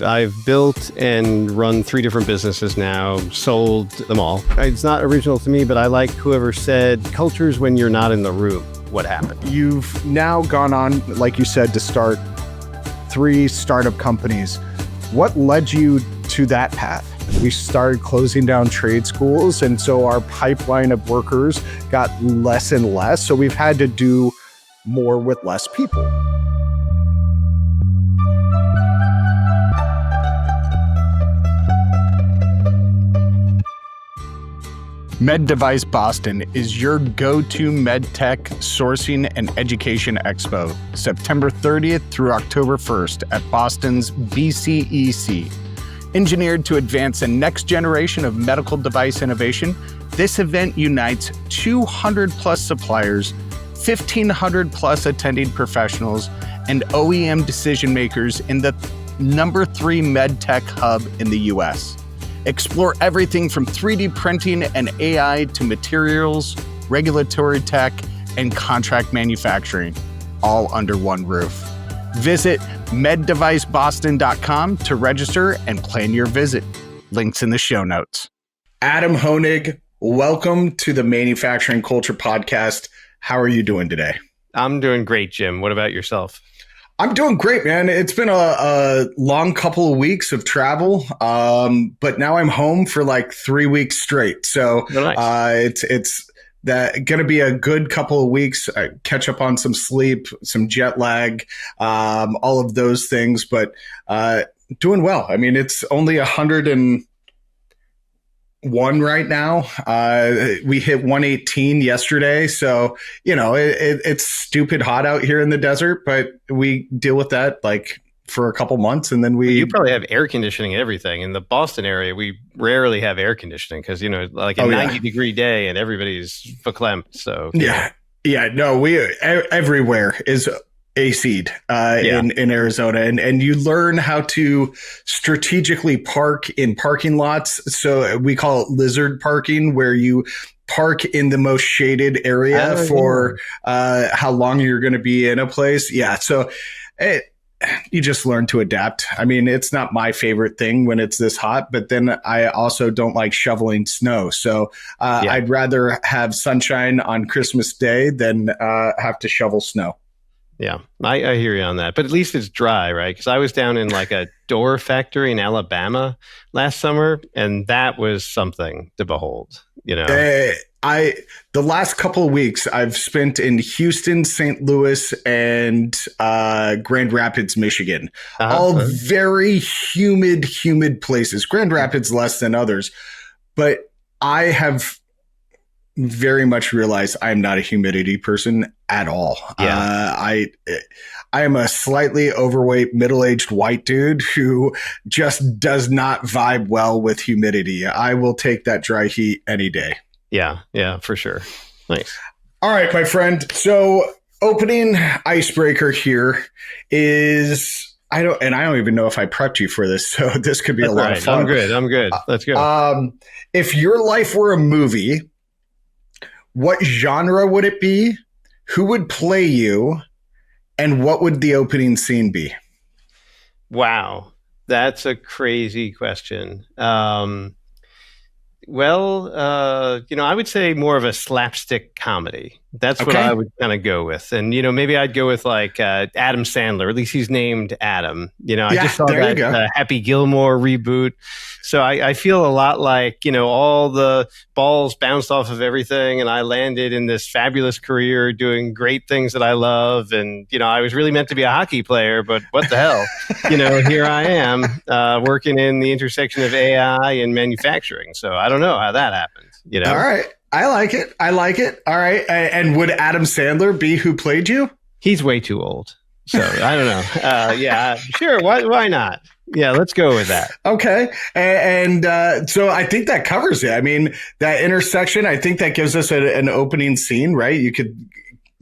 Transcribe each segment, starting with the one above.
I've built and run 3 different businesses now, sold them all. It's not original to me, but I like whoever said, culture's when you're not in the room. What happened? You've now gone on, like you said, to start 3 startup companies. What led you to that path? We started closing down trade schools, and so our pipeline of workers got less and less. So we've had to do more with less people. MedDevice Boston is your go-to medtech sourcing and education expo, September 30th through October 1st at Boston's BCEC. Engineered to advance the next generation of medical device innovation, this event unites 200 plus suppliers, 1,500 plus attending professionals, and OEM decision makers in the number 3 medtech hub in the US. Explore everything from 3D printing and AI to materials, regulatory tech, and contract manufacturing, all under one roof. Visit meddeviceboston.com to register and plan your visit. Links in the show notes. Adam Honig, welcome to the Manufacturing Culture Podcast. How are you doing today? I'm doing great, Jim. What about yourself? I'm doing great, man. It's been a long couple of weeks of travel, but now I'm home for like 3 weeks straight. So nice. It's going to be a good couple of weeks. Catch up on some sleep, some jet lag, all of those things, but doing well. I mean, it's only 101 right now. We hit 118 yesterday. So, you know, it's stupid hot out here in the desert, but we deal with that like for a couple months. And then you probably have air conditioning and everything. In the Boston area, we rarely have air conditioning because, you know, like a 90-degree day and everybody's verklempt. So, yeah. No, everywhere is AC'd in Arizona. And you learn how to strategically park in parking lots. So we call it lizard parking, where you park in the most shaded area for how long you're going to be in a place. Yeah. So you just learn to adapt. I mean, it's not my favorite thing when it's this hot, but then I also don't like shoveling snow. So I'd rather have sunshine on Christmas Day than have to shovel snow. Yeah, I hear you on that. But at least it's dry, right? Because I was down in like a door factory in Alabama last summer, and that was something to behold, you know? The last couple of weeks I've spent in Houston, St. Louis, and Grand Rapids, Michigan. All very humid places. Grand Rapids less than others. But I have very much realized I'm not a humidity person at all. Yeah. I am a slightly overweight, middle-aged white dude who just does not vibe well with humidity. I will take that dry heat any day. Yeah, for sure. Nice. All right, my friend. So opening icebreaker here is, I don't even know if I prepped you for this. So this could be a lot of fun. I'm good. Let's go. If your life were a movie, what genre would it be? Who would play you? And what would the opening scene be? Wow. That's a crazy question. I would say more of a slapstick comedy. That's what I would kind of go with. And, you know, maybe I'd go with like Adam Sandler. At least he's named Adam. You know, I just saw that Happy Gilmore reboot. So I feel a lot like, you know, all the balls bounced off of everything and I landed in this fabulous career doing great things that I love. And, you know, I was really meant to be a hockey player, but what the hell? You know, here I am working in the intersection of AI and manufacturing. So I don't know how that happened, you know? All right. I like it. All right. And would Adam Sandler be who played you? He's way too old. So I don't know. Yeah, sure. Why not? Yeah, let's go with that. Okay. And so I think that covers it. I mean, that intersection, I think that gives us an opening scene, right? You could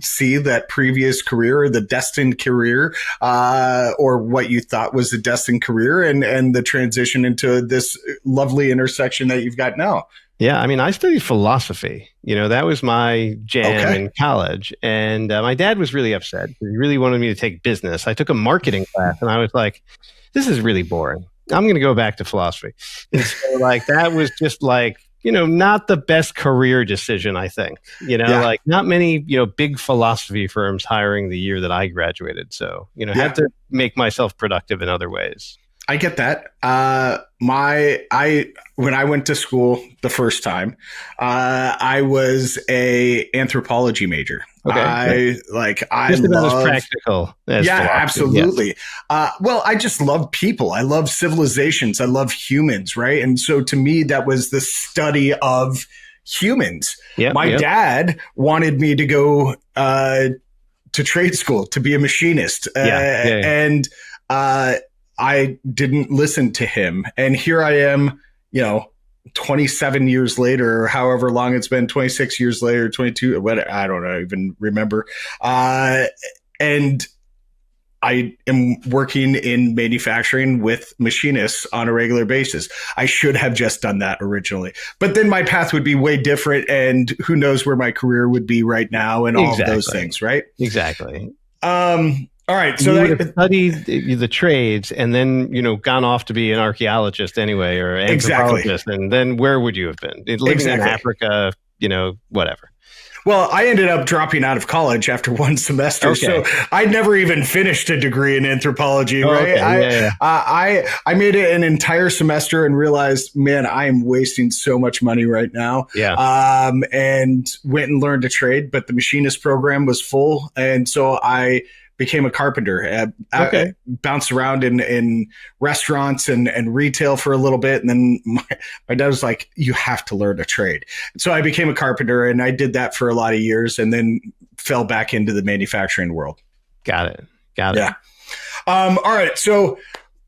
see that previous career, the destined career, or what you thought was the destined career, and the transition into this lovely intersection that you've got now. Yeah, I mean, I studied philosophy. That was my jam in college. And my dad was really upset. He really wanted me to take business. I took a marketing class and I was like, this is really boring. I'm going to go back to philosophy. And so, like, that was just like, not the best career decision, I think. Like not many, big philosophy firms hiring the year that I graduated. So, had to make myself productive in other ways. I get that. When I went to school the first time, I was a anthropology major. Okay. I just about love, as practical as yeah, philosophy. absolutely. Yes. Well, I just love people. I love civilizations. I love humans, right? And so to me, that was the study of humans. My dad wanted me to go to trade school to be a machinist, and I didn't listen to him. And here I am, 27 years later, or however long it's been, 26 years later, 22, what, I don't know, even remember. And I am working in manufacturing with machinists on a regular basis. I should have just done that originally, but then my path would be way different, and who knows where my career would be right now, and all of those things, right? Exactly. All right. So you would have studied the trades and then, gone off to be an archaeologist anyway, or anthropologist. And then where would you have been? Living in Africa, whatever. Well, I ended up dropping out of college after one semester. Okay. So I never even finished a degree in anthropology, right? Okay. I made it an entire semester and realized, man, I am wasting so much money right now. Yeah. And went and learned a trade, but the machinist program was full. And so I became a carpenter. I bounced around in restaurants and retail for a little bit. And then my dad was like, you have to learn a trade. So I became a carpenter, and I did that for a lot of years, and then fell back into the manufacturing world. Got it. Yeah. All right. So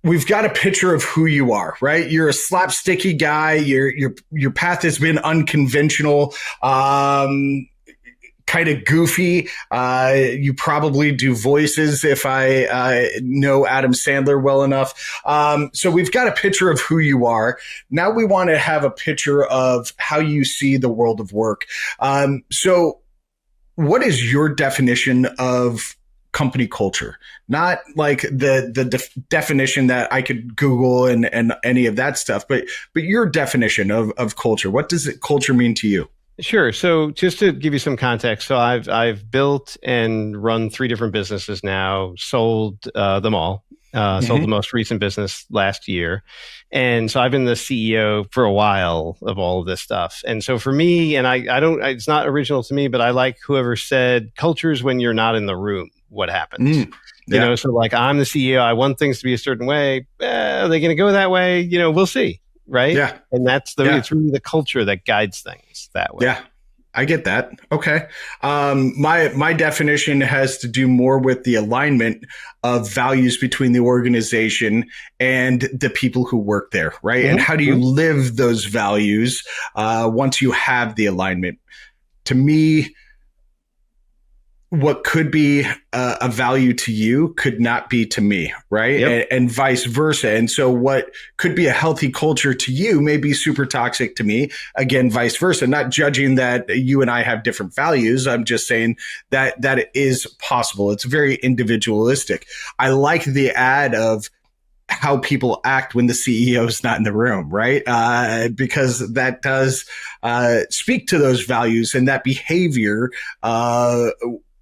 we've got a picture of who you are, right? You're a slapsticky guy. Your path has been unconventional. Kind of goofy. You probably do voices if I know Adam Sandler well enough. So we've got a picture of who you are. Now we want to have a picture of how you see the world of work. So what is your definition of company culture? Not like the definition that I could Google and any of that stuff, but your definition of culture. What does culture mean to you? Sure. So just to give you some context, so I've built and run 3 different businesses now, sold them all, sold the most recent business last year. And so I've been the CEO for a while of all of this stuff. And so for me, and I don't, it's not original to me, but I like whoever said culture is when you're not in the room, what happens. So like I'm the CEO, I want things to be a certain way. Are they going to go that way? We'll see. Right. Yeah. And that's it's really the culture that guides things that way. Yeah. I get that. Okay. My definition has to do more with the alignment of values between the organization and the people who work there. Right. Mm-hmm. And how do you live those values once you have the alignment? To me, what could be a value to you could not be to me, right? Yep. And vice versa. And so what could be a healthy culture to you may be super toxic to me. Again, vice versa. Not judging that you and I have different values. I'm just saying that it is possible. It's very individualistic. I like the ad of how people act when the CEO is not in the room, right? Because that does speak to those values and that behavior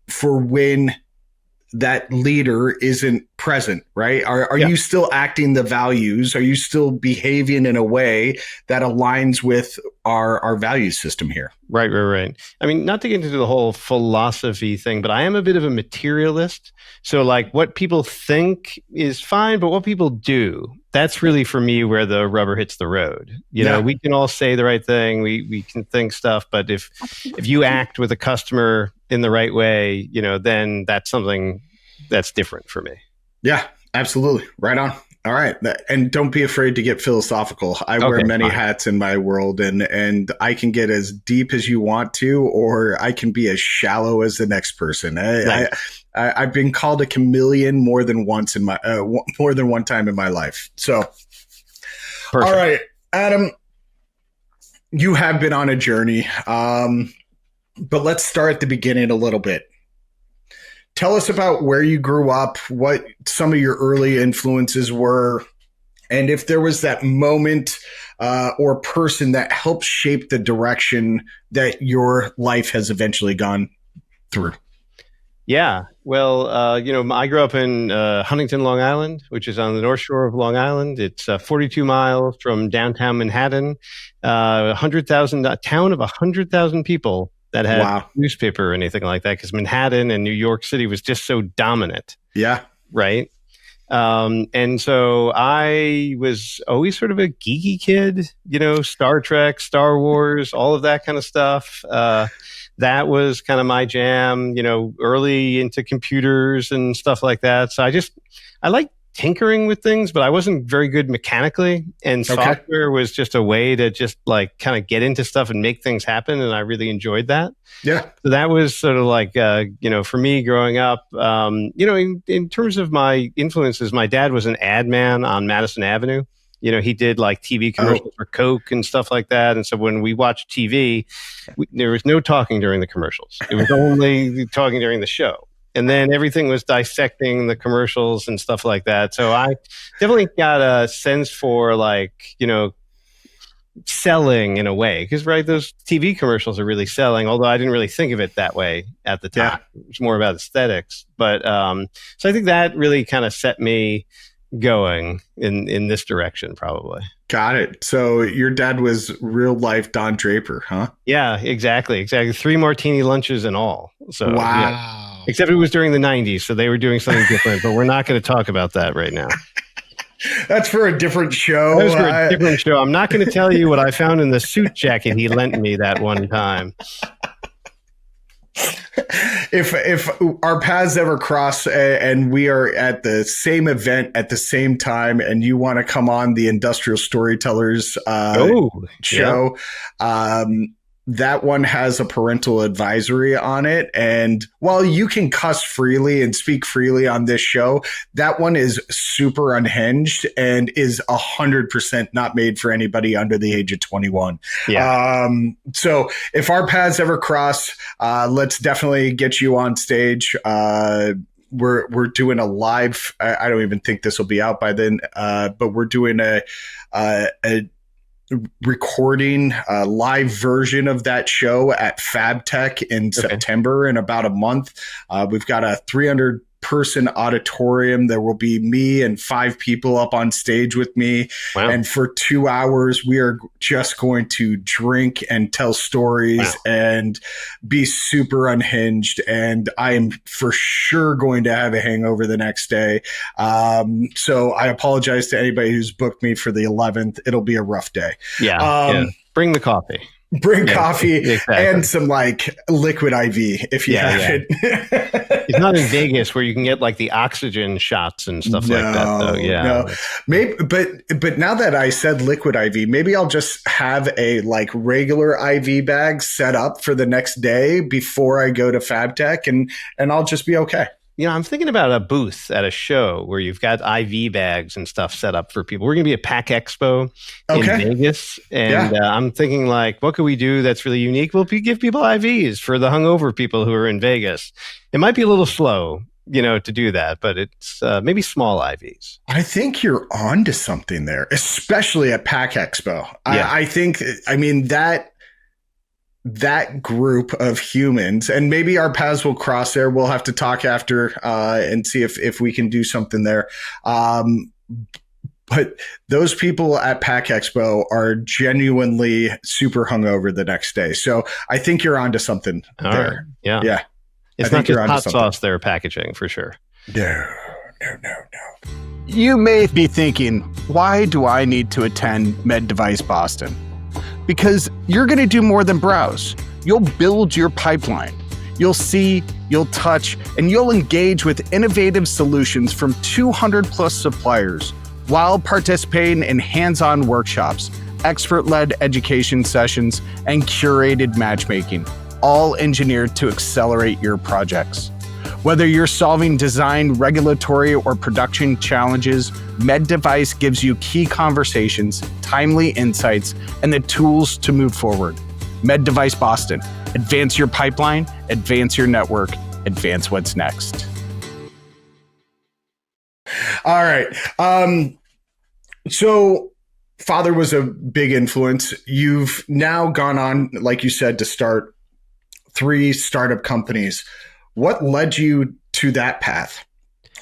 for when that leader isn't present, right? Are you still acting the values? Are you still behaving in a way that aligns with our value system here? Right. I mean, not to get into the whole philosophy thing, but I am a bit of a materialist. So like what people think is fine, but what people do, that's really for me where the rubber hits the road. We can all say the right thing. We can think stuff, but if you act with a customer in the right way, then that's something that's different for me. Yeah, absolutely. Right on. All right. And don't be afraid to get philosophical. I wear many hats in my world, and I can get as deep as you want to, or I can be as shallow as the next person. I've been called a chameleon more than one time in my life. So, Perfect. All right, Adam, you have been on a journey, but let's start at the beginning a little bit. Tell us about where you grew up, what some of your early influences were, and if there was that moment or person that helped shape the direction that your life has eventually gone through. Yeah. Well, I grew up in Huntington, Long Island, which is on the North Shore of Long Island. It's 42 miles from downtown Manhattan, 100,000 town of 100,000 people that had Wow. newspaper or anything like that, because Manhattan and New York City was just so dominant. Yeah. Right. And so I was always sort of a geeky kid, Star Trek, Star Wars, all of that kind of stuff. That was kind of my jam, early into computers and stuff like that. So I like tinkering with things, but I wasn't very good mechanically. And software was just a way to just like kind of get into stuff and make things happen. And I really enjoyed that. Yeah. So that was sort of like, for me growing up, in terms of my influences, my dad was an ad man on Madison Avenue. He did like TV commercials for Coke and stuff like that. And so when we watched TV, there was no talking during the commercials. It was only talking during the show. And then everything was dissecting the commercials and stuff like that. So I definitely got a sense for like, selling in a way. Because, right, those TV commercials are really selling, although I didn't really think of it that way at the time. Yeah. It was more about aesthetics. But so I think that really kind of set me going in this direction, probably. Got it. So your dad was real life Don Draper, huh? Yeah, exactly. 3 martini lunches and all. So wow. Yeah. Except it was during the 90s, so they were doing something different, but we're not going to talk about that right now. That's for a different show. That was for a different show. I'm not going to tell you what I found in the suit jacket he lent me that one time. If our paths ever cross and we are at the same event at the same time and you want to come on the Industrial Storytellers show, that one has a parental advisory on it. And while you can cuss freely and speak freely on this show, that one is super unhinged and is 100% not made for anybody under the age of 21. Yeah. So if our paths ever cross, let's definitely get you on stage. We're doing a live, I don't even think this will be out by then, but we're doing a recording live version of that show at FabTech in September in about a month. We've got a 300-person auditorium. There will be me and 5 people up on stage with me. Wow. And for 2 hours, we are just going to drink and tell stories and be super unhinged. And I am for sure going to have a hangover the next day. So I apologize to anybody who's booked me for the 11th. It'll be a rough day. Yeah. Bring the coffee. Bring coffee and some like liquid IV if you have it. It's not in Vegas where you can get like the oxygen shots and stuff like that. Though. Yeah, no. Maybe, but now that I said liquid IV, maybe I'll just have a like regular IV bag set up for the next day before I go to FabTech, and I'll just be okay. I'm thinking about a booth at a show where you've got IV bags and stuff set up for people. We're going to be at Pack Expo in Vegas. And I'm thinking like, what can we do that's really unique? Well, give people IVs for the hungover people who are in Vegas. It might be a little slow, to do that, but it's maybe small IVs. I think you're onto something there, especially at Pack Expo. Yeah. I think, that group of humans, and maybe our paths will cross there. We'll have to talk after and see if we can do something there. But those people at Pack Expo are genuinely super hungover the next day. So I think you're onto something there. Right. Yeah. Yeah. It's not just hot sauce they're packaging for sure. No. You may be thinking, why do I need to attend Med Device Boston? Because you're going to do more than browse. You'll build your pipeline. You'll see, you'll touch, and you'll engage with innovative solutions from 200 plus suppliers while participating in hands-on workshops, expert-led education sessions, and curated matchmaking, all engineered to accelerate your projects. Whether you're solving design, regulatory, or production challenges, Med Device gives you key conversations, timely insights, and the tools to move forward. Med Device Boston. Advance your pipeline, advance your network, advance what's next. All right. So father was a big influence. You've now gone on, like you said, to start 3 startup companies. What led you to that path?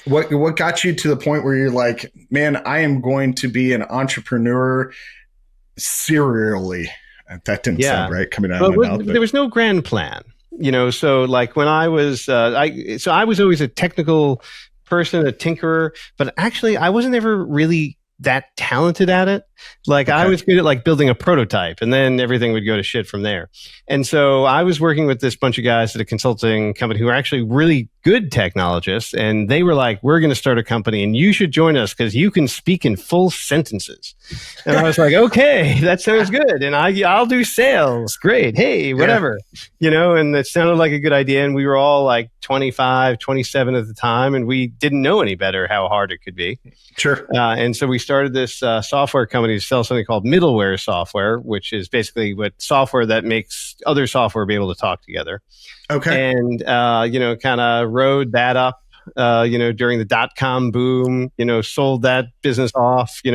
What got you to the point where you're like, man, I am going to be an entrepreneur serially? That didn't sound right coming out of my mouth. There was no grand plan, so like when I was, I was always a technical person, a tinkerer, but actually I wasn't ever really that talented at it. Like I was good at like building a prototype, and then everything would go to shit from there. And so I was working with this bunch of guys at a consulting company who were actually really good technologists, and they were like, we're going to start a company and you should join us because you can speak in full sentences. And I was like, okay, that sounds good. And I'll do sales. Great. Hey, whatever, and it sounded like a good idea. And we were all like 25, 27 at the time, and we didn't know any better how hard it could be. Sure. And so we started this software company to sell something called middleware software, which is basically what software that makes other software be able to talk together. Okay. And, kind of rode that up, during the dot-com boom, sold that business off, we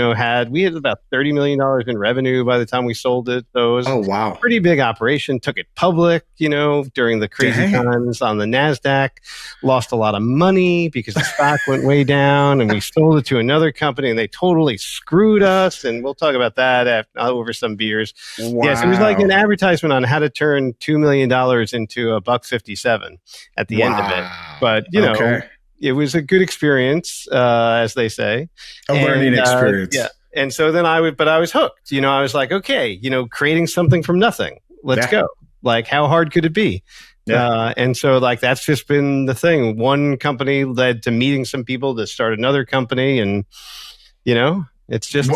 had about $30 million in revenue by the time we sold it. So it was a pretty big operation. Took it public, during the crazy times on the NASDAQ, lost a lot of money because the stock went way down, and we sold it to another company and they totally screwed us. And we'll talk about that over some beers. Wow. Yes, it was like an advertisement on how to turn $2 million into $1.57 at the end of it. But, it was a good experience, as they say. A learning experience. Yeah. And so then I was hooked. I was like, okay, creating something from nothing. Let's go. Like, how hard could it be? Yeah. And so like, that's just been the thing. One company led to meeting some people to start another company. And, it's just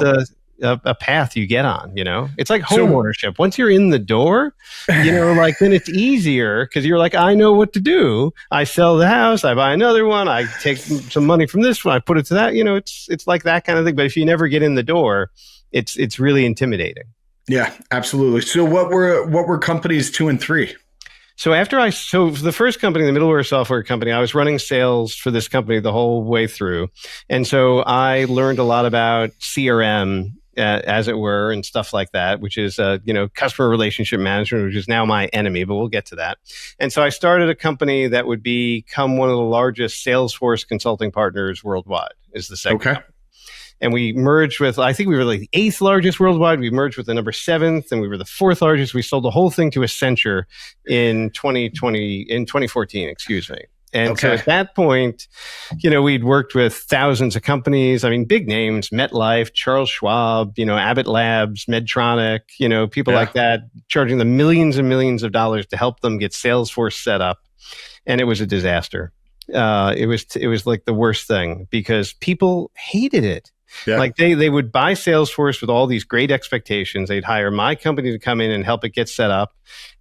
a path you get on, it's like home ownership. Once you're in the door, like then it's easier because you're like, I know what to do. I sell the house, I buy another one, I take some money from this one, I put it to that, it's like that kind of thing. But if you never get in the door, it's really intimidating. Yeah, absolutely. So what were companies 2 and 3? So the first company, the middleware software company, I was running sales for this company the whole way through. And so I learned a lot about CRM, as it were, and stuff like that, which is, customer relationship management, which is now my enemy, but we'll get to that. And so I started a company that would become one of the largest Salesforce consulting partners worldwide, is the second company. And we merged with, I think we were like the 8th largest worldwide. We merged with the number 7th, and we were the 4th largest. We sold the whole thing to Accenture in 2014, excuse me. And so at that point, we'd worked with thousands of companies. I mean, big names, MetLife, Charles Schwab, Abbott Labs, Medtronic, people like that, charging them millions and millions of dollars to help them get Salesforce set up. And it was a disaster. It was like the worst thing because people hated it. Yeah. Like they would buy Salesforce with all these great expectations. They'd hire my company to come in and help it get set up.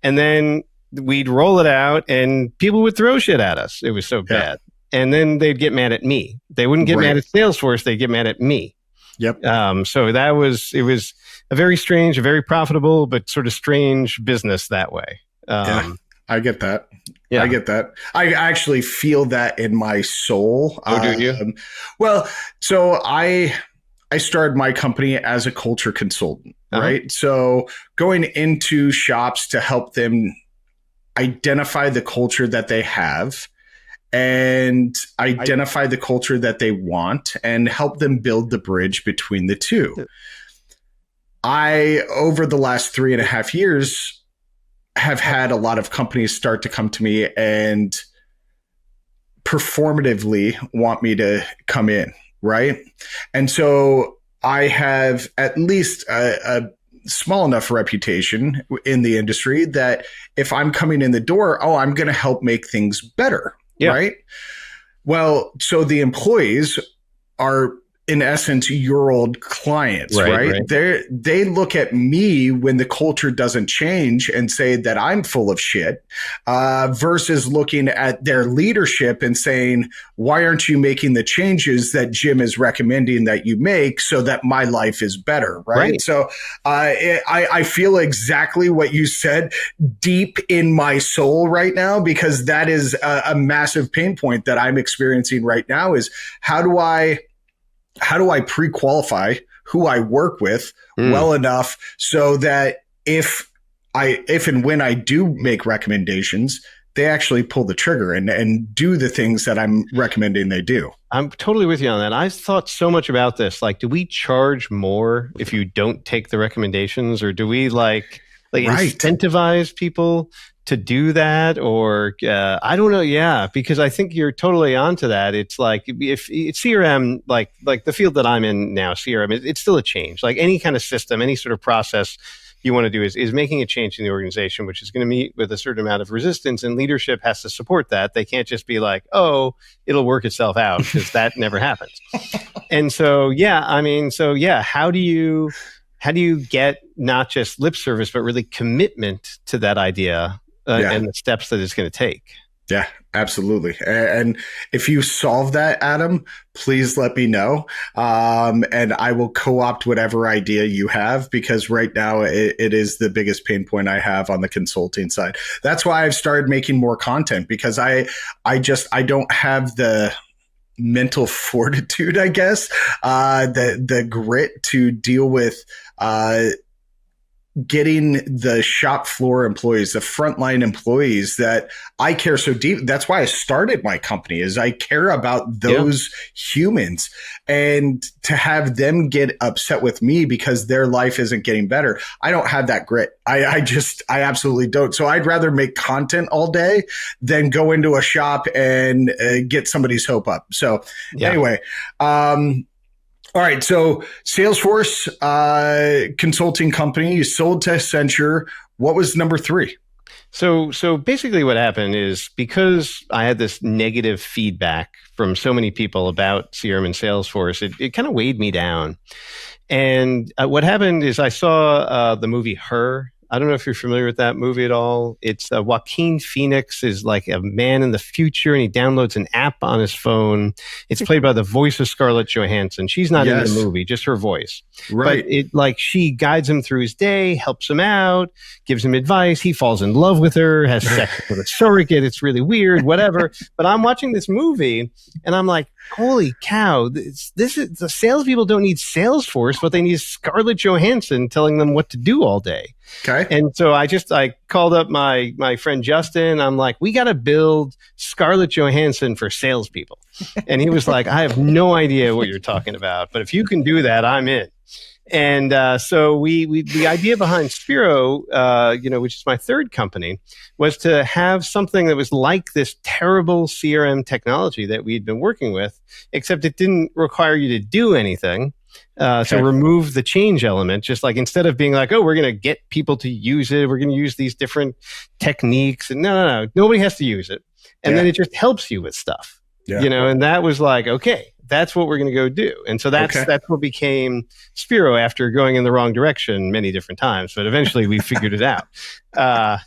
And then we'd roll it out and people would throw shit at us. It was so bad. And then they'd get mad at me. They wouldn't get mad at Salesforce. They'd get mad at me. Yep. So it was a very strange, a very profitable, but sort of strange business that way. I get that. Yeah. I get that. I actually feel that in my soul. Oh, do you? Well, so I started my company as a culture consultant, right? So going into shops to help them identify the culture that they have and identify the culture that they want and help them build the bridge between the two. Over the last 3.5 years, have had a lot of companies start to come to me and performatively want me to come in, right? And so I have at least a small enough reputation in the industry that if I'm coming in the door, I'm going to help make things better, right? Well, so the employees are in essence, your old clients, right? They look at me when the culture doesn't change and say that I'm full of shit, versus looking at their leadership and saying, why aren't you making the changes that Jim is recommending that you make so that my life is better, right? So I feel exactly what you said deep in my soul right now, because that is a massive pain point that I'm experiencing right now is how do I pre-qualify who I work with well enough so that if and when I do make recommendations, they actually pull the trigger and do the things that I'm recommending they do. I'm totally with you on that. I've thought so much about this. Like, do we charge more if you don't take the recommendations, or do we incentivize people to do that? Or I don't know. Yeah, because I think you're totally onto that. It's like if it's CRM, like the field that I'm in now, CRM, it's still a change. Like any kind of system, any sort of process you want to do is making a change in the organization, which is going to meet with a certain amount of resistance, and leadership has to support that. They can't just be like, oh, it'll work itself out, because that never happens. And so, how do you get not just lip service, but really commitment to that idea and the steps that it's going to take? Yeah, absolutely. And if you solve that, Adam, please let me know. And I will co-opt whatever idea you have, because right now it is the biggest pain point I have on the consulting side. That's why I've started making more content, because I don't have the mental fortitude, I guess, the grit to deal with, getting the shop floor employees, the frontline employees that I care so deep. That's why I started my company, is I care about those humans, and to have them get upset with me because their life isn't getting better. I don't have that grit. I absolutely don't. So I'd rather make content all day than go into a shop and get somebody's hope up. So anyway, all right, so Salesforce consulting company, you sold to Accenture. What was number 3? So basically what happened is, because I had this negative feedback from so many people about CRM and Salesforce, it kind of weighed me down. And what happened is I saw the movie Her. I don't know if you're familiar with that movie at all. It's Joaquin Phoenix is like a man in the future, and he downloads an app on his phone. It's played by the voice of Scarlett Johansson. She's not in the movie, just her voice. Right. But she guides him through his day, helps him out, gives him advice. He falls in love with her, has sex with a surrogate. It's really weird, whatever. But I'm watching this movie and I'm like, holy cow, this is the salespeople don't need Salesforce. What they need is Scarlett Johansson telling them what to do all day. Okay. And so I called up my friend Justin. I'm like, we got to build Scarlett Johansson for salespeople. And he was like, I have no idea what you're talking about, but if you can do that, I'm in. And so the idea behind Spiro, which is my third company, was to have something that was like this terrible CRM technology that we'd been working with, except it didn't require you to do anything. So remove the change element, just like instead of being like, oh, we're going to get people to use it, we're going to use these different techniques. And no, nobody has to use it. And then it just helps you with stuff, and that was like, okay, that's what we're going to go do. And so that's what became Spiro after going in the wrong direction many different times. But eventually we figured it out,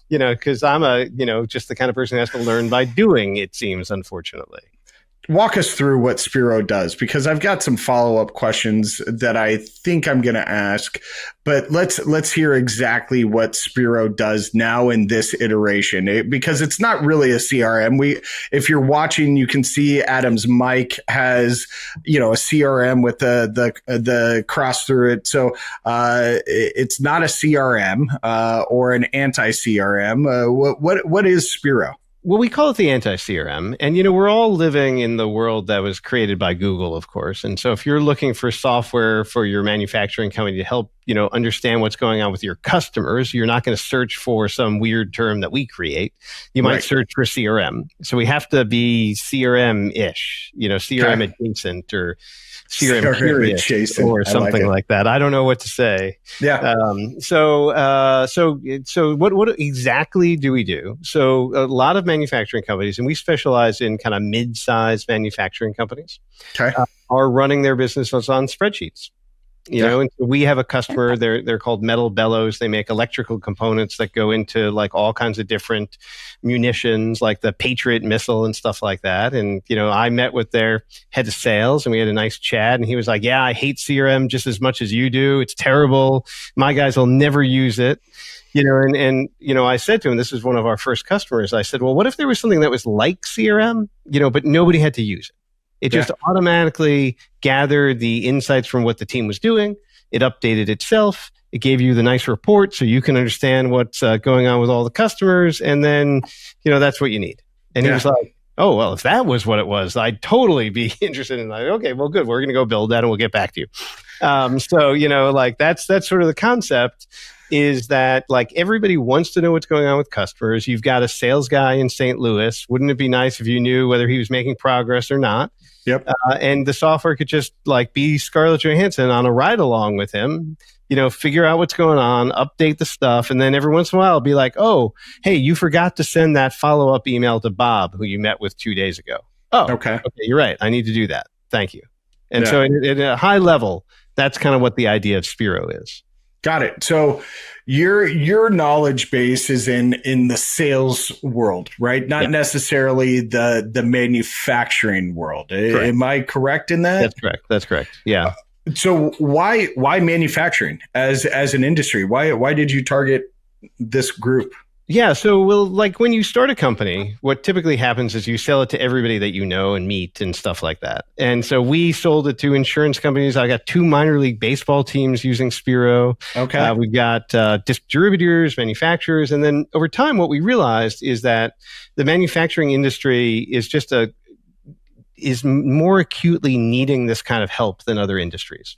because I'm just the kind of person who has to learn by doing, it seems, unfortunately. Walk us through what Spiro does, because I've got some follow-up questions that I think I'm going to ask, but let's hear exactly what Spiro does now in this iteration, because it's not really a CRM. If you're watching, you can see Adam's mic has, a CRM with the cross through it. So it's not a CRM or an anti-CRM. What is Spiro? Well, we call it the anti-CRM. And, we're all living in the world that was created by Google, of course. And so if you're looking for software for your manufacturing company to help, understand what's going on with your customers, you're not going to search for some weird term that we create. You might search for CRM. So we have to be CRM-ish, CRM adjacent, or CRM period or something like that. I don't know what to say. Yeah. So what exactly do we do? So a lot of manufacturing companies, and we specialize in kind of mid-sized manufacturing companies, are running their businesses on spreadsheets. You know, and so we have a customer, they're called Metal Bellows. They make electrical components that go into like all kinds of different munitions, like the Patriot missile and stuff like that. And, you know, I met with their head of sales and we had a nice chat, and he was like, yeah, I hate CRM just as much as you do. It's terrible. My guys will never use it. You know, and you know, I said to him, this is one of our first customers. I said, well, what if there was something that was like CRM, you know, but nobody had to use it? It just automatically gathered the insights from what the team was doing. It updated itself. It gave you the nice report so you can understand what's going on with all the customers. And then, you know, that's what you need. And he was like, oh, well, if that was what it was, I'd totally be interested in that. Okay, well, good. We're going to go build that and we'll get back to you. So, you know, like that's sort of the concept, is that like everybody wants to know what's going on with customers. You've got a sales guy in St. Louis. Wouldn't it be nice if you knew whether he was making progress or not? Yep. And the software could just like be Scarlett Johansson on a ride along with him, you know, figure out what's going on, update the stuff. And then every once in a while be like, oh, hey, you forgot to send that follow-up email to Bob, who you met with 2 days ago. Oh, okay, you're right. I need to do that. Thank you. And so at a high level, that's kind of what the idea of Spiro is. Got it. So your knowledge base is in the sales world, right? Not necessarily the manufacturing world. Correct. Am I correct in that? That's correct. Yeah. So why manufacturing as an industry? Why did you target this group? Yeah. So, well, like when you start a company, what typically happens is you sell it to everybody that you know and meet and stuff like that. And so we sold it to insurance companies. I got 2 minor league baseball teams using Spiro. Okay. We got distributors, manufacturers. And then over time, what we realized is that the manufacturing industry is more acutely needing this kind of help than other industries.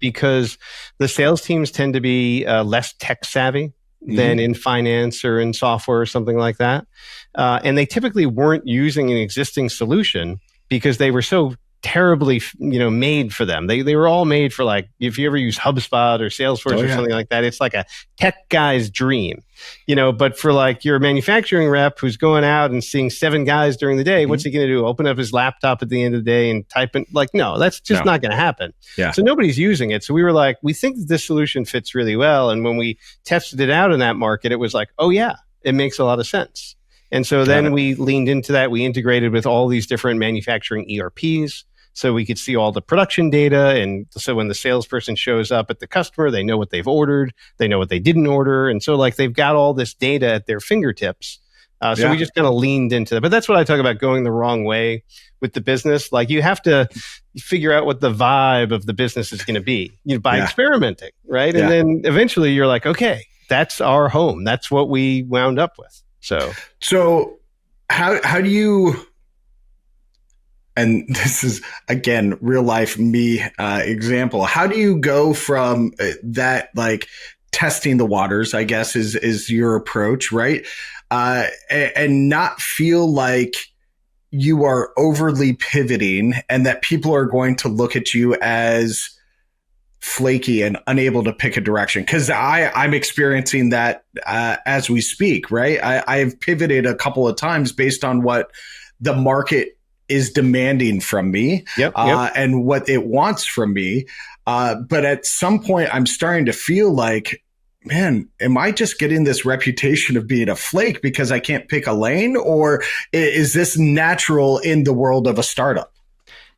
Because the sales teams tend to be less tech savvy than in finance or in software or something like that. And they typically weren't using an existing solution because they were so terribly, you know, made for them. They were all made for, like, if you ever use HubSpot or Salesforce or something like that, it's like a tech guy's dream, you know. But for like your manufacturing rep who's going out and seeing 7 guys during the day, what's he going to do? Open up his laptop at the end of the day and type in? Like, no, that's just not going to happen. Yeah. So nobody's using it. So we were like, we think that this solution fits really well. And when we tested it out in that market, it was like, oh yeah, it makes a lot of sense. And so then we leaned into that. We integrated with all these different manufacturing ERPs. So we could see all the production data. And so when the salesperson shows up at the customer, they know what they've ordered. They know what they didn't order. And so like they've got all this data at their fingertips. So we just kind of leaned into that. But that's what I talk about, going the wrong way with the business. Like you have to figure out what the vibe of the business is going to be, you know, by experimenting, right? And then eventually you're like, okay, that's our home. That's what we wound up with. So how do you... And this is, again, real life me example. How do you go from that, like testing the waters, I guess is your approach, right? And not feel like you are overly pivoting and that people are going to look at you as flaky and unable to pick a direction. Because I'm experiencing that as we speak, right? I've pivoted a couple of times based on what the market is demanding from me and what it wants from me. But at some point, I'm starting to feel like, man, am I just getting this reputation of being a flake because I can't pick a lane? Or is this natural in the world of a startup?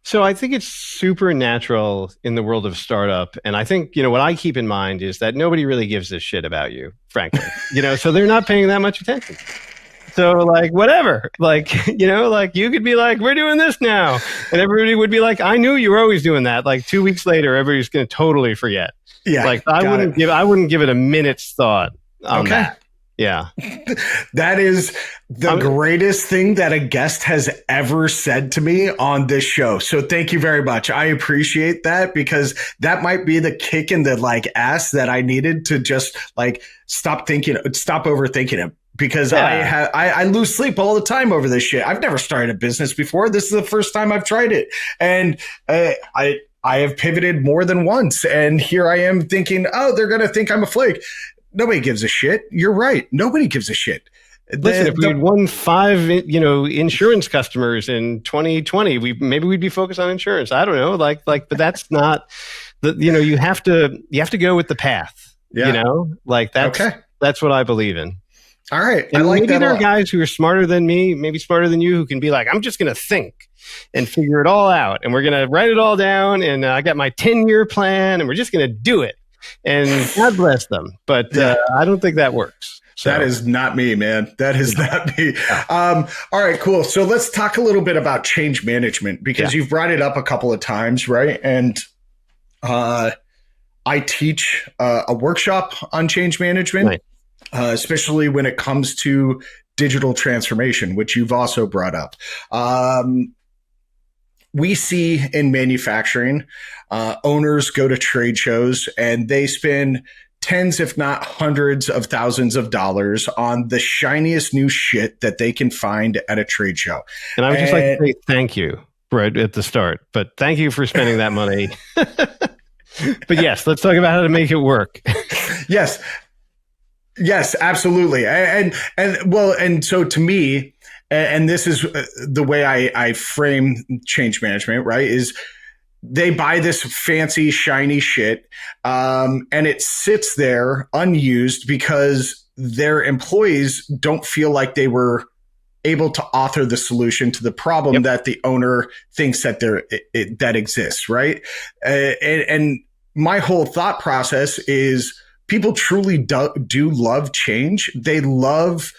So I think it's super natural in the world of startup. And I think, you know, what I keep in mind is that nobody really gives a shit about you, frankly. You know, so they're not paying that much attention. So like, whatever, like, you know, like you could be like, we're doing this now. And everybody would be like, I knew you were always doing that. Like 2 weeks later, everybody's going to totally forget. Yeah. Like I wouldn't give it a minute's thought on that. Yeah. That is the greatest thing that a guest has ever said to me on this show. So thank you very much. I appreciate that, because that might be the kick in the like ass that I needed to just like stop overthinking it. Because I lose sleep all the time over this shit. I've never started a business before. This is the first time I've tried it. And I have pivoted more than once, and here I am thinking, oh, they're going to think I'm a flake. Nobody gives a shit. You're right. Nobody gives a shit. Listen, if we had won 5, insurance customers in 2020, maybe we'd be focused on insurance. I don't know, but that's not you have to go with the path. Yeah. That's what I believe in. All right. And maybe there are guys who are smarter than me, maybe smarter than you, who can be like, I'm just going to think and figure it all out. And we're going to write it all down. And I got my 10-year plan and we're just going to do it. And God bless them. But I don't think that works. So. That is not me, man. That is not me. All right, cool. So let's talk a little bit about change management, because you've brought it up a couple of times, right? And I teach a workshop on change management. Right. Especially when it comes to digital transformation, which you've also brought up. We see in manufacturing, owners go to trade shows and they spend tens, if not hundreds of thousands of dollars on the shiniest new shit that they can find at a trade show. And I would just like to say thank you right at the start, but thank you for spending that money. But yes, let's talk about how to make it work. Yes, absolutely. And so to me, and this is the way I frame change management, right, is they buy this fancy, shiny shit, and it sits there unused because their employees don't feel like they were able to author the solution to the problem that the owner thinks that that exists, right? And my whole thought process is, people truly do love change. They love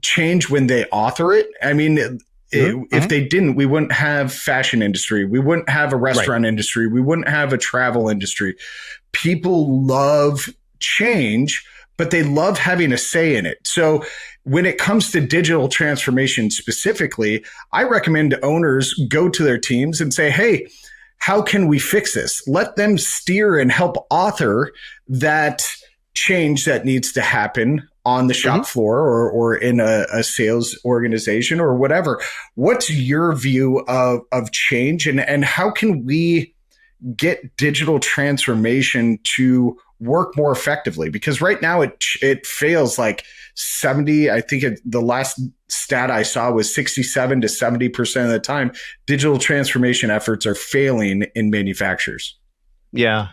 change when they author it. I mean, if they didn't, we wouldn't have fashion industry. We wouldn't have a restaurant industry. We wouldn't have a travel industry. People love change, but they love having a say in it. So when it comes to digital transformation specifically, I recommend owners go to their teams and say, hey, how can we fix this? Let them steer and help author that change that needs to happen on the shop floor or in a sales organization or whatever. What's your view of change, and how can we get digital transformation to work more effectively? Because right now it fails like 70, I think the last stat I saw was 67 to 70% of the time, digital transformation efforts are failing in manufacturers. Yeah.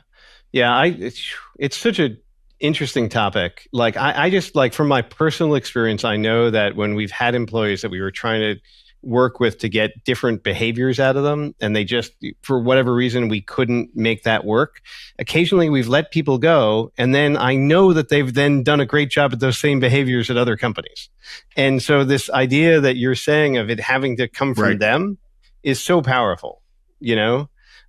It's such an interesting topic. Like I just, like, from my personal experience, I know that when we've had employees that we were trying to work with to get different behaviors out of them, and they just, for whatever reason, we couldn't make that work. Occasionally we've let people go, and then I know that they've then done a great job at those same behaviors at other companies. And so this idea that you're saying of it having to come from them is so powerful,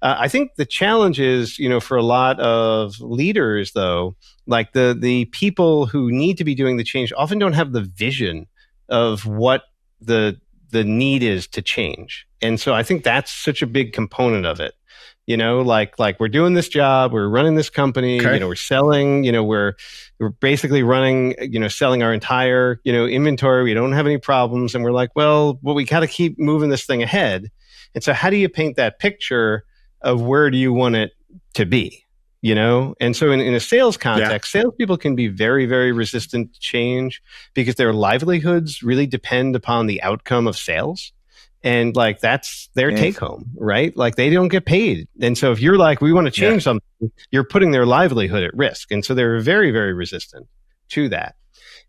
I think the challenge is, for a lot of leaders, though, like the people who need to be doing the change often don't have the vision of what the need is to change. And so I think that's such a big component of it. Like we're doing this job, we're running this company, we're selling, we're basically running, selling our entire, inventory. We don't have any problems. And we're like, well, we got to keep moving this thing ahead. And so how do you paint that picture of where do you want it to be? And so in a sales context, salespeople can be very, very resistant to change because their livelihoods really depend upon the outcome of sales. And like, that's their take home, right? Like, they don't get paid. And so if you're like, we want to change something, you're putting their livelihood at risk. And so they're very, very resistant to that.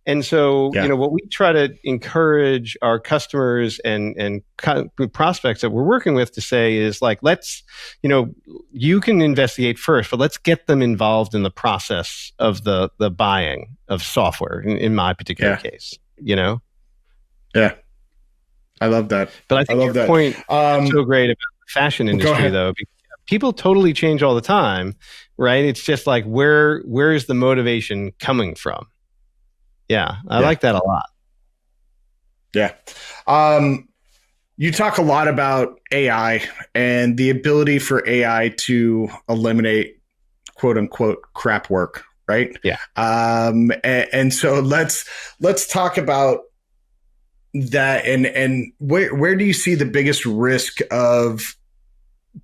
And so, what we try to encourage our customers and prospects that we're working with to say is like, let's, you can investigate first, but let's get them involved in the process of the buying of software in my particular case, Yeah. I love that. But I think your point is so great about the fashion industry, though, because people totally change all the time, right? It's just like, where is the motivation coming from? Yeah, I like that a lot. Yeah. You talk a lot about AI and the ability for AI to eliminate quote unquote crap work, right? Yeah. And so let's talk about that and where do you see the biggest risk of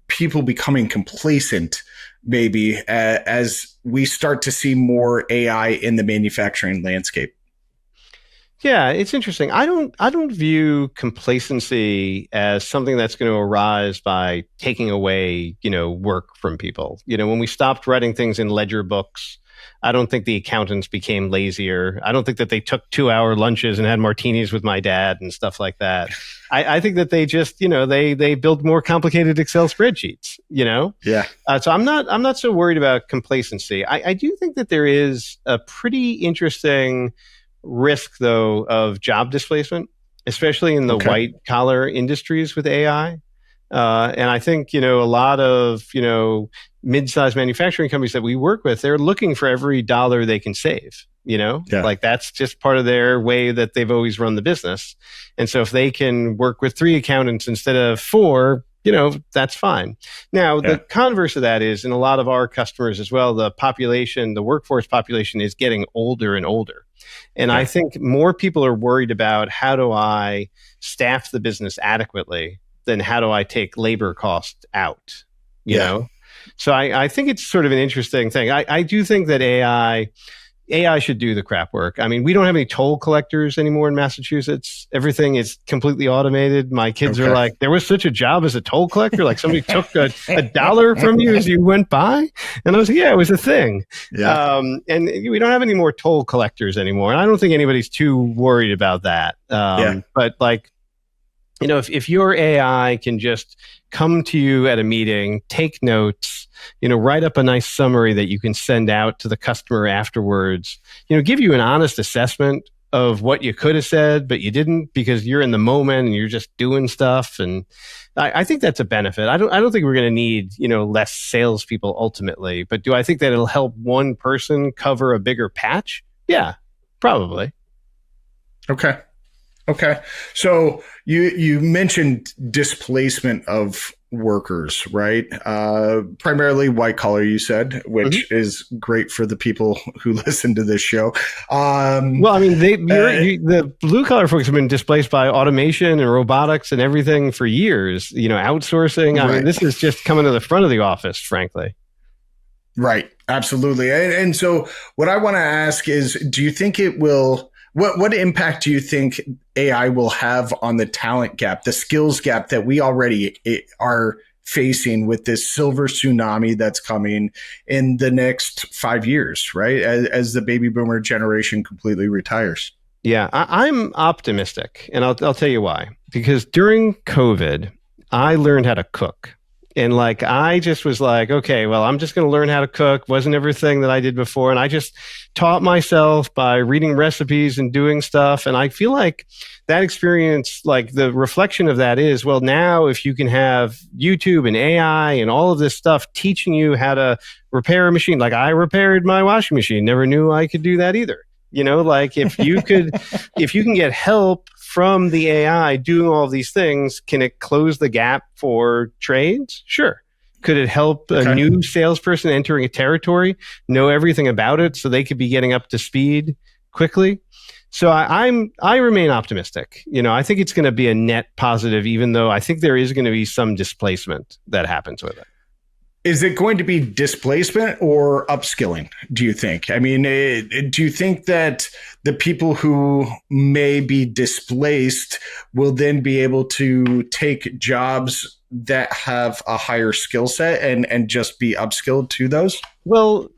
people becoming complacent, maybe as we start to see more AI in the manufacturing landscape? Yeah, it's interesting. I don't view complacency as something that's going to arise by taking away, work from people. When we stopped writing things in ledger books, I don't think the accountants became lazier. I don't think that they took 2-hour lunches and had martinis with my dad and stuff like that. I think that they just, they built more complicated Excel spreadsheets, Yeah. So I'm not so worried about complacency. I do think that there is a pretty interesting risk, though, of job displacement, especially in the white collar industries with AI. And I think, a lot of, mid-sized manufacturing companies that we work with, they're looking for every dollar they can save, like that's just part of their way that they've always run the business. And so if they can work with 3 accountants instead of 4, that's fine. Now, the converse of that is in a lot of our customers as well, the workforce population is getting older and older. And I think more people are worried about how do I staff the business adequately than how do I take labor costs out, you know? So I think it's sort of an interesting thing. I do think that AI should do the crap work. I mean, we don't have any toll collectors anymore in Massachusetts. Everything is completely automated. My kids are like, there was such a job as a toll collector. Like somebody took a dollar from you as you went by. And I was like, yeah, it was a thing. Yeah. And we don't have any more toll collectors anymore. And I don't think anybody's too worried about that. But like, if your AI can just come to you at a meeting, take notes, write up a nice summary that you can send out to the customer afterwards, give you an honest assessment of what you could have said, but you didn't because you're in the moment and you're just doing stuff. And I think that's a benefit. I don't think we're going to need, less salespeople ultimately, but do I think that it'll help one person cover a bigger patch? Yeah, probably. Okay. So you mentioned displacement of workers, right? Primarily white collar, you said, which is great for the people who listen to this show. Well, I mean, the blue collar folks have been displaced by automation and robotics and everything for years, outsourcing. I mean, this is just coming to the front of the office, frankly. Right. Absolutely. And so what I want to ask is, do you think it will... What impact do you think AI will have on the talent gap, the skills gap that we already are facing with this silver tsunami that's coming in the next 5 years, right? As the baby boomer generation completely retires. Yeah, I'm optimistic, and I'll tell you why. Because during COVID, I learned how to cook. And I just was like, okay, well, I'm just going to learn how to cook. Wasn't everything that I did before. And I just taught myself by reading recipes and doing stuff. And I feel like that experience, the reflection of that is, well, now if you can have YouTube and AI and all of this stuff teaching you how to repair a machine, like I repaired my washing machine, never knew I could do that either. If you can get help from the AI doing all these things, can it close the gap for trades? Sure. Could it help a new salesperson entering a territory know everything about it so they could be getting up to speed quickly? So I remain optimistic. I think it's going to be a net positive, even though I think there is going to be some displacement that happens with it. Is it going to be displacement or upskilling, do you think? I mean, do you think that the people who may be displaced will then be able to take jobs that have a higher skill set and just be upskilled to those? Well,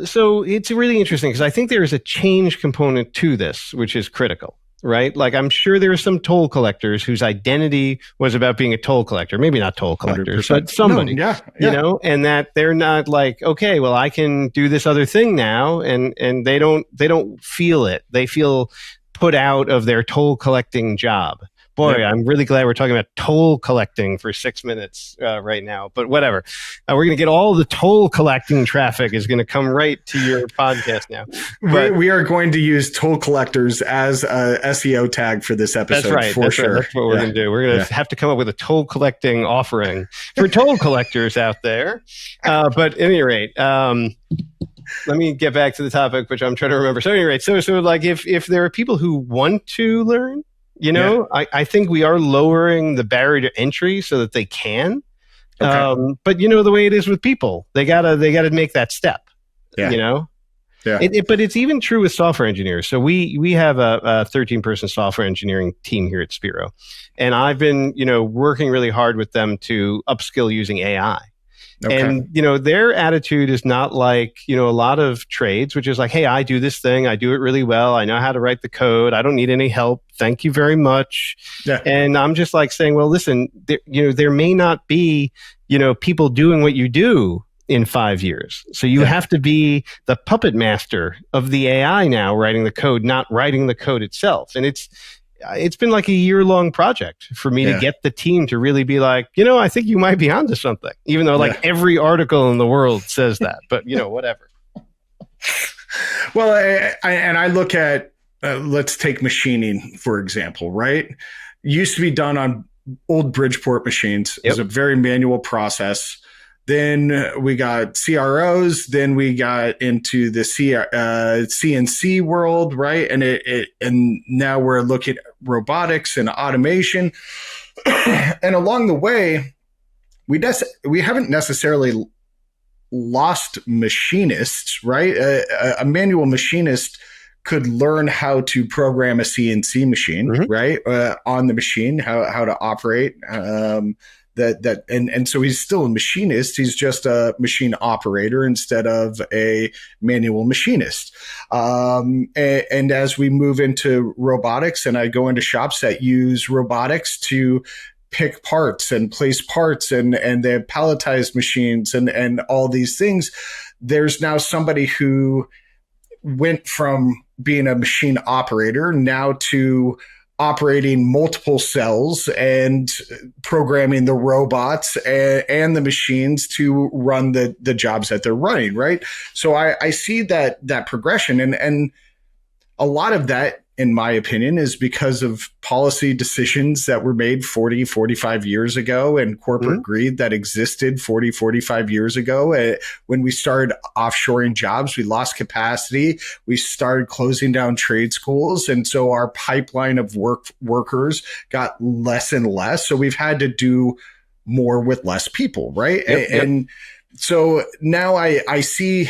so it's really interesting because I think there is a change component to this, which is critical. Right? I'm sure there are some toll collectors whose identity was about being a toll collector. Maybe not toll collectors, 100%. But somebody, and that they're not okay, well, I can do this other thing now. And they don't feel it. They feel put out of their toll collecting job. Boy, I'm really glad we're talking about toll collecting for 6 minutes right now, but whatever. We're going to get all the toll collecting traffic is going to come right to your podcast now. But we are going to use toll collectors as a SEO tag for this episode. That's right. That's what we're going to do. We're going to have to come up with a toll collecting offering for toll collectors out there. But at any rate, let me get back to the topic, which I'm trying to remember. So at any rate, so if there are people who want to learn, I think we are lowering the barrier to entry so that they can. Okay. But the way it is with people, they gotta make that step. Yeah. Yeah. But it's even true with software engineers. So we have a 13-person software engineering team here at Spiro, and I've been working really hard with them to upskill using AI. Okay. And their attitude is not like a lot of trades, which is like, hey, I do this thing, I do it really well, I know how to write the code, I don't need any help, thank you very much. Yeah. And I'm just like saying, well, listen, there may not be people doing what you do in 5 years. So you have to be the puppet master of the AI now, writing the code, not writing the code itself. And it's been like a year-long project for me to get the team to really be like, I think you might be onto something, even though like every article in the world says that, but whatever. Well, I look at, let's take machining, for example, right? Used to be done on old Bridgeport machines. It was a very manual process. Then we got CROs. Then we got into the CNC world, right? And now we're looking at robotics and automation. And along the way, we haven't necessarily lost machinists, right? A manual machinist could learn how to program a CNC machine, right? On the machine, how to operate. And so he's still a machinist. He's just a machine operator instead of a manual machinist. And as we move into robotics, and I go into shops that use robotics to pick parts and place parts, and they have palletized machines and all these things, there's now somebody who went from being a machine operator now to operating multiple cells and programming the robots and the machines to run the jobs that they're running, right? So I see that progression, and a lot of that, in my opinion, is because of policy decisions that were made 40, 45 years ago, and corporate greed that existed 40, 45 years ago. When we started offshoring jobs, we lost capacity. We started closing down trade schools. And so our pipeline of workers got less and less. So we've had to do more with less people, right? And so now I see,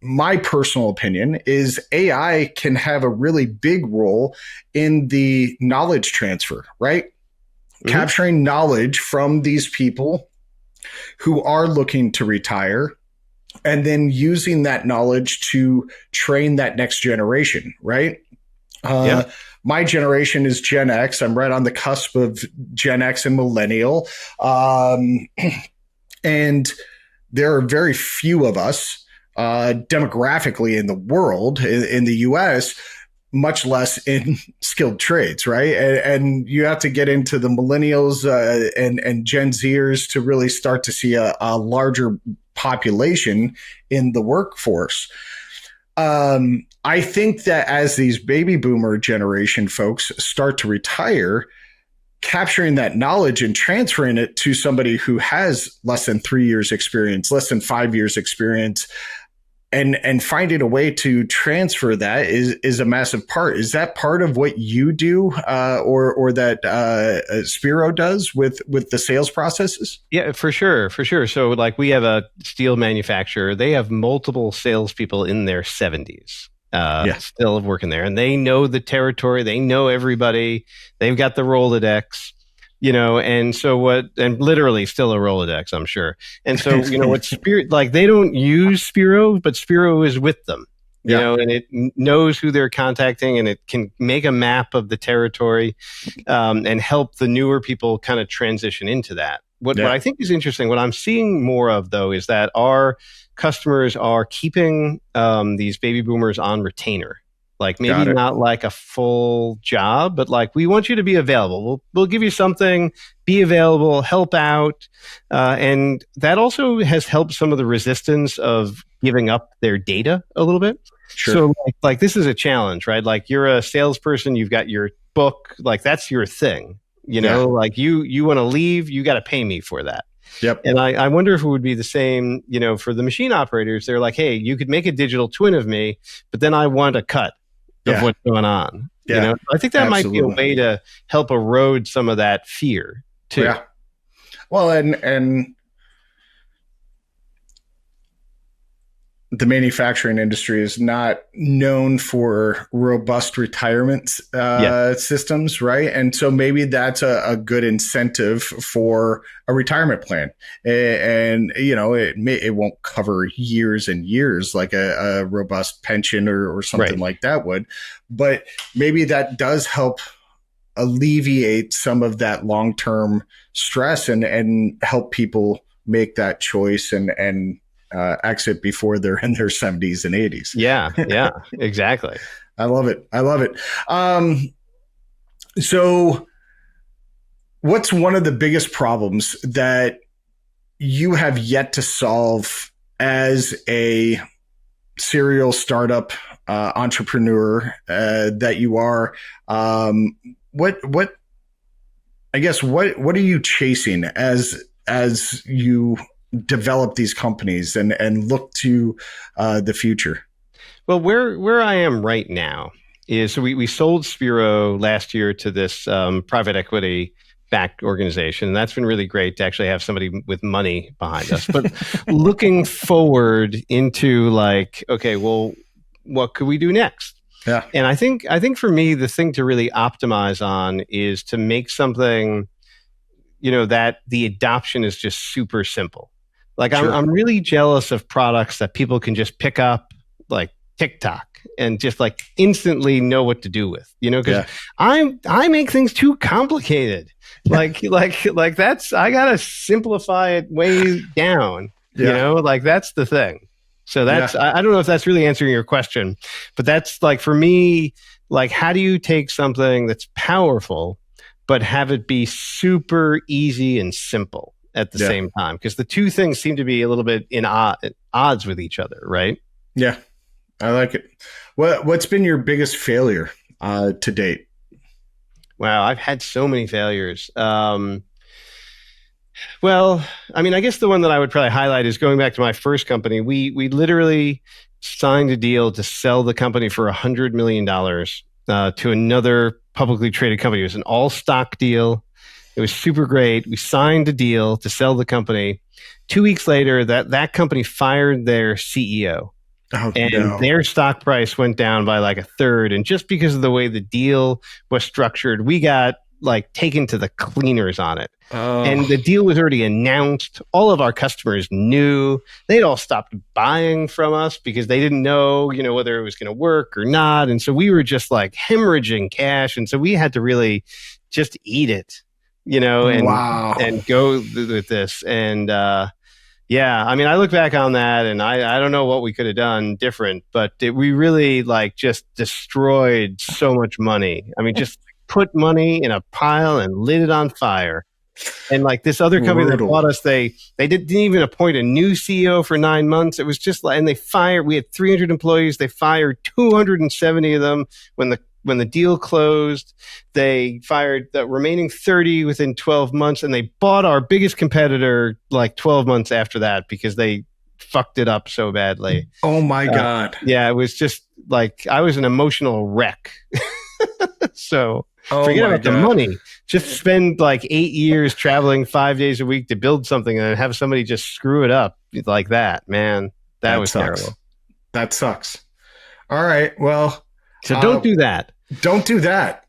my personal opinion is AI can have a really big role in the knowledge transfer, right? Capturing knowledge from these people who are looking to retire, and then using that knowledge to train that next generation, right? My generation is Gen X. I'm right on the cusp of Gen X and millennial. And there are very few of us demographically in the world, in the US, much less in skilled trades, right? And you have to get into the millennials and Gen Zers to really start to see a larger population in the workforce. I think that as these baby boomer generation folks start to retire, capturing that knowledge and transferring it to somebody who has less than 3 years experience, less than 5 years experience, and finding a way to transfer that is a massive part. Is that part of what you do, or that Spiro does with the sales processes? Yeah, for sure. So like we have a steel manufacturer. They have multiple salespeople in their 70s. Still working there, and they know the territory. They know everybody. They've got the Rolodex. And literally still a Rolodex, I'm sure. And so, what Spiro, like they don't use Spiro, but Spiro is with them, and it knows who they're contacting, and it can make a map of the territory, and help the newer people kind of transition into that. What I think is interesting, what I'm seeing more of though, is that our customers are keeping these baby boomers on retainer. Like maybe not like a full job, but like we want you to be available. We'll give you something, be available, help out. And that also has helped some of the resistance of giving up their data a little bit. Sure. So like this is a challenge, right? Like you're a salesperson, you've got your book, like that's your thing, like you want to leave, you got to pay me for that. Yep. And I wonder if it would be the same, for the machine operators. They're like, hey, you could make a digital twin of me, but then I want a cut of what's going on. I think that might be a way to help erode some of that fear too. Yeah. Well, and the manufacturing industry is not known for robust retirement systems, right? And so maybe that's a good incentive for a retirement plan. And it won't cover years and years like a robust pension or something like that would. But maybe that does help alleviate some of that long-term stress and help people make that choice and exit before they're in their 70s and 80s. Yeah, exactly. I love it. So what's one of the biggest problems that you have yet to solve as a serial startup entrepreneur that you are? What are you chasing as you develop these companies and look to the future? Well, where I am right now is we sold Spiro last year to this private equity backed organization. And that's been really great to actually have somebody with money behind us. But looking forward into like, okay, well, what could we do next? Yeah. And I think for me, the thing to really optimize on is to make something, that the adoption is just super simple. Like sure. I'm really jealous of products that people can just pick up like TikTok and just like instantly know what to do with, because I make things too complicated. Like that's, I gotta simplify it way down, like that's the thing. So that's, I don't know if that's really answering your question, but that's like, for me, like, how do you take something that's powerful, but have it be super easy and simple at the same time? Because the two things seem to be a little bit in odds with each other, right? Yeah, I like it. What's been your biggest failure to date? Wow, I've had so many failures. Well, I mean, I guess the one that I would probably highlight is going back to my first company. We literally signed a deal to sell the company for $100 million to another publicly traded company. It was an all-stock deal. It was super great. We signed a deal to sell the company. 2 weeks later, that company fired their CEO. Their stock price went down by like a third. And just because of the way the deal was structured, we got like taken to the cleaners on it. And the deal was already announced. All of our customers knew. They'd all stopped buying from us because they didn't know, whether it was going to work or not. And so we were just like hemorrhaging cash. And so we had to really just eat it, and go with this. And I mean, I look back on that and I don't know what we could have done different, but we really like just destroyed so much money. I mean, just put money in a pile and lit it on fire. And like this other company that bought us, they didn't even appoint a new CEO for 9 months. It was just like, and we had 300 employees. They fired 270 of them when the deal closed. They fired the remaining 30 within 12 months, and they bought our biggest competitor like 12 months after that because they fucked it up so badly. Oh my God. Yeah, it was just like, I was an emotional wreck. So forget about the money. Just spend like 8 years traveling 5 days a week to build something and have somebody just screw it up like that. Man, that was sucks. terrible. That sucks. All right. Well, so don't do that. Don't do that.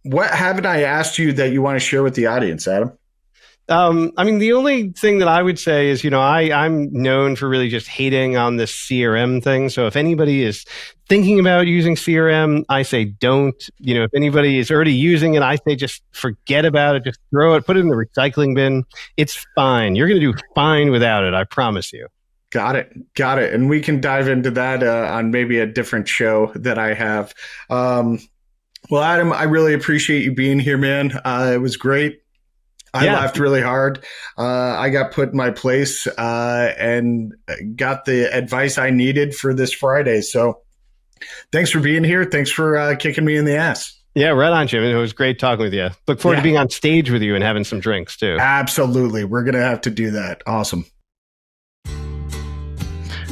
What haven't I asked you that you want to share with the audience, Adam? I mean, the only thing that I would say is, I'm known for really just hating on this CRM thing. So if anybody is thinking about using CRM, I say don't. If anybody is already using it, I say just forget about it. Just throw it, put it in the recycling bin. It's fine. You're going to do fine without it. I promise you. Got it. And we can dive into that on maybe a different show that I have. Well, Adam, I really appreciate you being here, man. It was great. I laughed really hard. I got put in my place and got the advice I needed for this Friday. So thanks for being here. Thanks for kicking me in the ass. Yeah, right on, Jim. It was great talking with you. Look forward to being on stage with you and having some drinks too. Absolutely. We're going to have to do that. Awesome.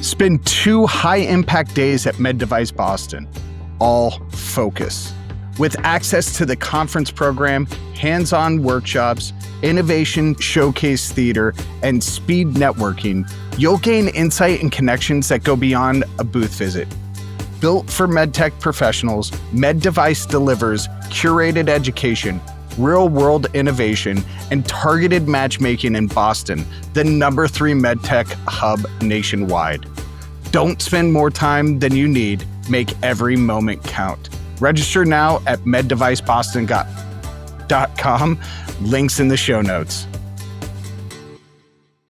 Spend 2 high-impact days at Med Device Boston, all focus. With access to the conference program, hands-on workshops, innovation showcase theater, and speed networking, you'll gain insight and connections that go beyond a booth visit. Built for medtech professionals, MedDevice delivers curated education, real-world innovation, and targeted matchmaking in Boston, the #3 medtech hub nationwide. Don't spend more time than you need. Make every moment count. Register now at meddeviceboston.com. Links in the show notes.